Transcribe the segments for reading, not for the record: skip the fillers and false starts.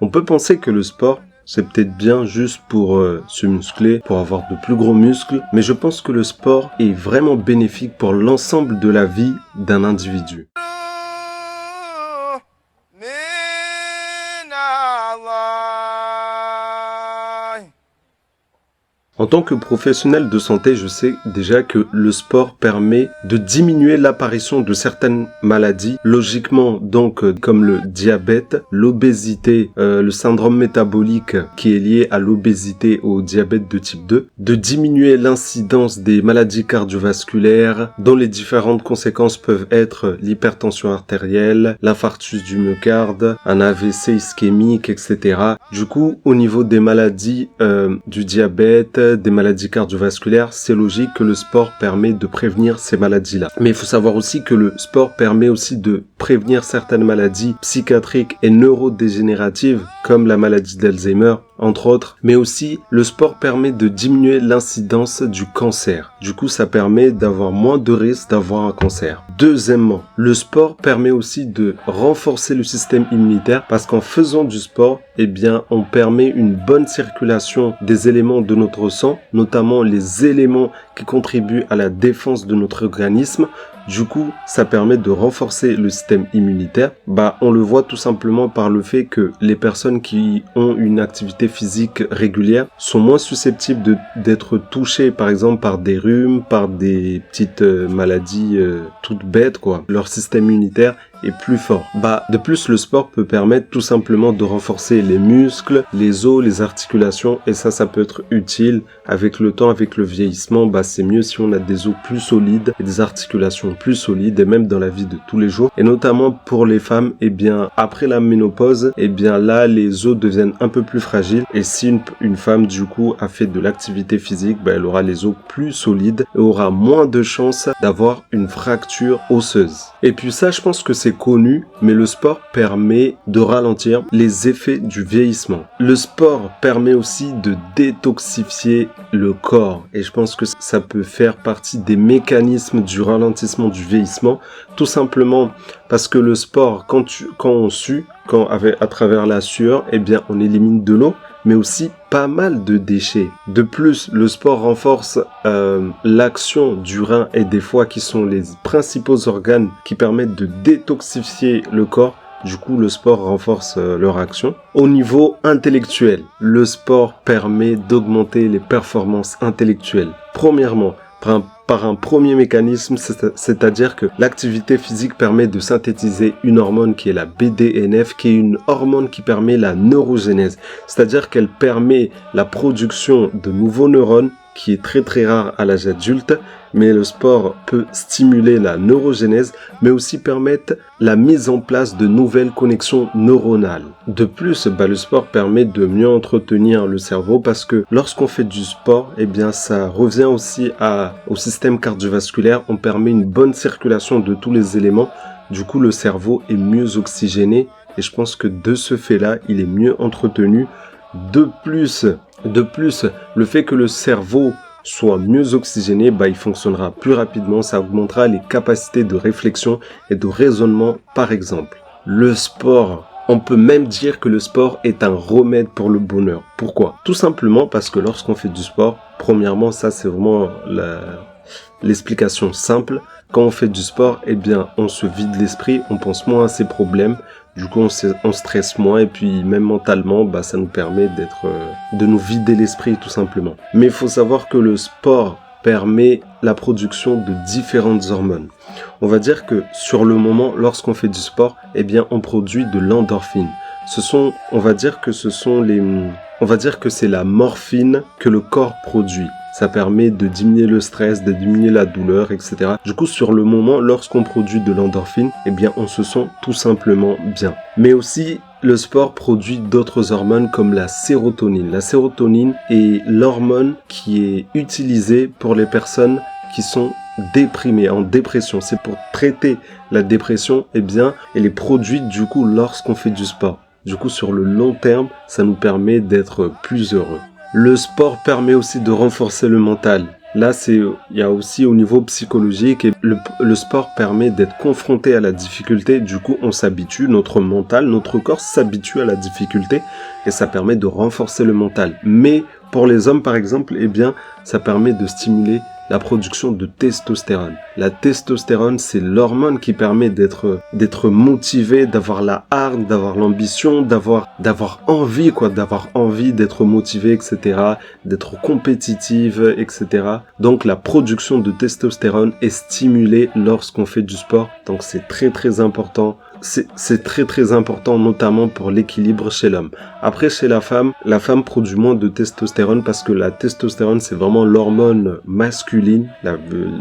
On peut penser que le sport, c'est peut-être bien juste pour se muscler, pour avoir de plus gros muscles, mais je pense que le sport est vraiment bénéfique pour l'ensemble de la vie d'un individu. En tant que professionnel de santé, je sais déjà que le sport permet de diminuer l'apparition de certaines maladies. Logiquement, donc, comme le diabète, l'obésité, le syndrome métabolique qui est lié à l'obésité, au diabète de type 2, de diminuer l'incidence des maladies cardiovasculaires dont les différentes conséquences peuvent être l'hypertension artérielle, l'infarctus du myocarde, un AVC ischémique, etc. Du coup, au niveau des maladies du diabète, des maladies cardiovasculaires, c'est logique que le sport permet de prévenir ces maladies-là. Mais il faut savoir aussi que le sport permet aussi de prévenir certaines maladies psychiatriques et neurodégénératives comme la maladie d'Alzheimer, entre autres, mais aussi le sport permet de diminuer l'incidence du cancer. Du coup, ça permet d'avoir moins de risques d'avoir un cancer. Deuxièmement, le sport permet aussi de renforcer le système immunitaire parce qu'en faisant du sport, eh bien, on permet une bonne circulation des éléments de notre sang, notamment les éléments qui contribuent à la défense de notre organisme. Du coup, ça permet de renforcer le système immunitaire. On le voit tout simplement par le fait que les personnes qui ont une activité physique régulière sont moins susceptibles d'être touchées, par exemple, par des rhumes, par des petites maladies toutes bêtes, quoi. Leur système immunitaire est plus fort. De plus, le sport peut permettre tout simplement de renforcer les muscles, les os, les articulations, et ça peut être utile avec le temps, avec le vieillissement. C'est mieux si on a des os plus solides et des articulations plus solides, et même dans la vie de tous les jours. Et notamment pour les femmes, après la ménopause, là, les os deviennent un peu plus fragiles. Et si une femme, du coup, a fait de l'activité physique, elle aura les os plus solides et aura moins de chances d'avoir une fracture osseuse. Et puis ça, je pense que c'est connu, mais le sport permet de ralentir les effets du vieillissement. Le sport permet aussi de détoxifier le corps, et je pense que ça peut faire partie des mécanismes du ralentissement du vieillissement, tout simplement parce que le sport, quand on sue, à travers la sueur, on élimine de l'eau, mais aussi pas mal de déchets. De plus, le sport renforce l'action du rein et des foies qui sont les principaux organes qui permettent de détoxifier le corps. Du coup, le sport renforce leur action. Au niveau intellectuel, le sport permet d'augmenter les performances intellectuelles. Premièrement, par un premier mécanisme, c'est-à-dire que l'activité physique permet de synthétiser une hormone qui est la BDNF, qui est une hormone qui permet la neurogénèse, c'est-à-dire qu'elle permet la production de nouveaux neurones, qui est très très rare à l'âge adulte, mais le sport peut stimuler la neurogénèse, mais aussi permettre la mise en place de nouvelles connexions neuronales. De plus, le sport permet de mieux entretenir le cerveau parce que lorsqu'on fait du sport, ça revient aussi au système cardiovasculaire. On permet une bonne circulation de tous les éléments. Du coup, le cerveau est mieux oxygéné et je pense que de ce fait-là, il est mieux entretenu. De plus, le fait que le cerveau soit mieux oxygéné, il fonctionnera plus rapidement, ça augmentera les capacités de réflexion et de raisonnement, par exemple. Le sport, on peut même dire que le sport est un remède pour le bonheur. Pourquoi ? Tout simplement parce que lorsqu'on fait du sport, premièrement, ça c'est vraiment l'explication simple. Quand on fait du sport, on se vide l'esprit, on pense moins à ses problèmes. Du coup, on stresse moins et puis même mentalement, ça nous permet de nous vider l'esprit tout simplement. Mais il faut savoir que le sport permet la production de différentes hormones. On va dire que sur le moment, lorsqu'on fait du sport, on produit de l'endorphine. On va dire que c'est la morphine que le corps produit. Ça permet de diminuer le stress, de diminuer la douleur, etc. Du coup, sur le moment, lorsqu'on produit de l'endorphine, on se sent tout simplement bien. Mais aussi, le sport produit d'autres hormones comme la sérotonine. La sérotonine est l'hormone qui est utilisée pour les personnes qui sont déprimées, en dépression. C'est pour traiter la dépression, elle est produite du coup lorsqu'on fait du sport. Du coup, sur le long terme, ça nous permet d'être plus heureux. Le sport permet aussi de renforcer le mental. Là, il y a aussi au niveau psychologique et le sport permet d'être confronté à la difficulté. Du coup, on s'habitue, notre mental, notre corps s'habitue à la difficulté et ça permet de renforcer le mental. Mais pour les hommes, par exemple, eh bien, ça permet de stimuler la production de testostérone. La testostérone, c'est l'hormone qui permet d'être motivé, d'avoir la hargne, d'avoir l'ambition, d'avoir envie d'être motivé, etc., d'être compétitive, etc. Donc, la production de testostérone est stimulée lorsqu'on fait du sport. Donc, c'est très, très important. C'est très très important, notamment pour l'équilibre chez l'homme. Après, chez la femme produit moins de testostérone parce que la testostérone, c'est vraiment l'hormone masculine,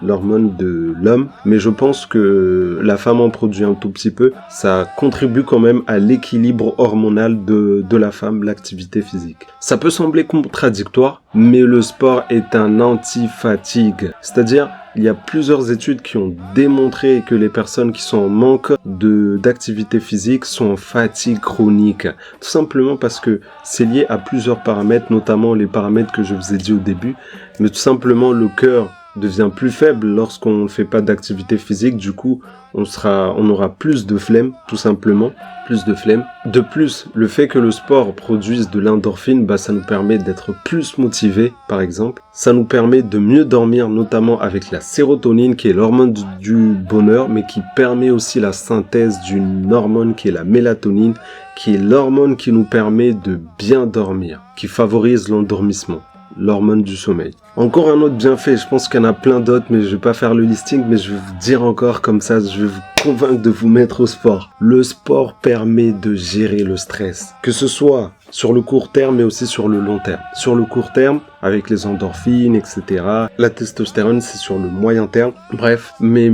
l'hormone de l'homme. Mais je pense que la femme en produit un tout petit peu. Ça contribue quand même à l'équilibre hormonal de la femme, l'activité physique. Ça peut sembler contradictoire, mais le sport est un anti-fatigue. C'est-à-dire, il y a plusieurs études qui ont démontré que les personnes qui sont en manque d'activité physique sont en fatigue chronique. Tout simplement parce que c'est lié à plusieurs paramètres, notamment les paramètres que je vous ai dit au début. Mais tout simplement, le cœur devient plus faible lorsqu'on ne fait pas d'activité physique. Du coup, on aura plus de flemme, tout simplement. Plus de flemme. De plus, le fait que le sport produise de l'endorphine, ça nous permet d'être plus motivés, par exemple. Ça nous permet de mieux dormir, notamment avec la sérotonine, qui est l'hormone du bonheur, mais qui permet aussi la synthèse d'une hormone qui est la mélatonine, qui est l'hormone qui nous permet de bien dormir, qui favorise l'endormissement. L'hormone du sommeil. Encore un autre bienfait, je pense qu'il y en a plein d'autres, mais je vais pas faire le listing, mais je vais vous dire encore comme ça, je vais vous convaincre de vous mettre au sport. Le sport permet de gérer le stress, que ce soit sur le court terme, mais aussi sur le long terme. Sur le court terme, avec les endorphines, etc. La testostérone, c'est sur le moyen terme. Bref, mais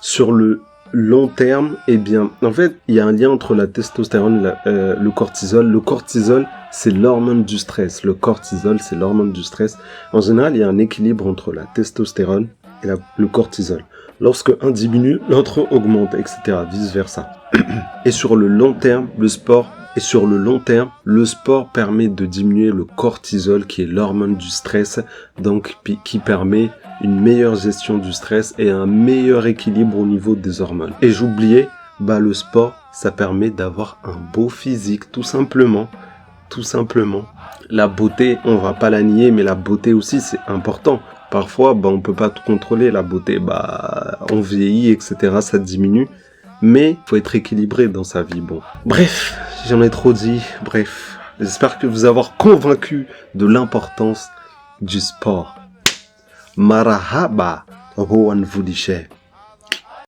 sur le long terme, eh bien, en fait, il y a un lien entre la testostérone et le cortisol. Le cortisol, c'est l'hormone du stress. Le cortisol, c'est l'hormone du stress. En général, il y a un équilibre entre la testostérone et le cortisol. Lorsque un diminue, l'autre augmente, etc. Vice versa. Et sur le long terme, le sport permet de diminuer le cortisol, qui est l'hormone du stress, donc qui permet une meilleure gestion du stress et un meilleur équilibre au niveau des hormones. Et j'oubliais, le sport, ça permet d'avoir un beau physique, tout simplement. Tout simplement. La beauté, on va pas la nier, mais la beauté aussi, c'est important. Parfois, on peut pas tout contrôler. La beauté, on vieillit, etc. Ça diminue. Mais faut être équilibré dans sa vie. Bon. Bref, j'en ai trop dit. Bref, j'espère que vous avoir convaincu de l'importance du sport. Marahaba, Rowan Voudiché.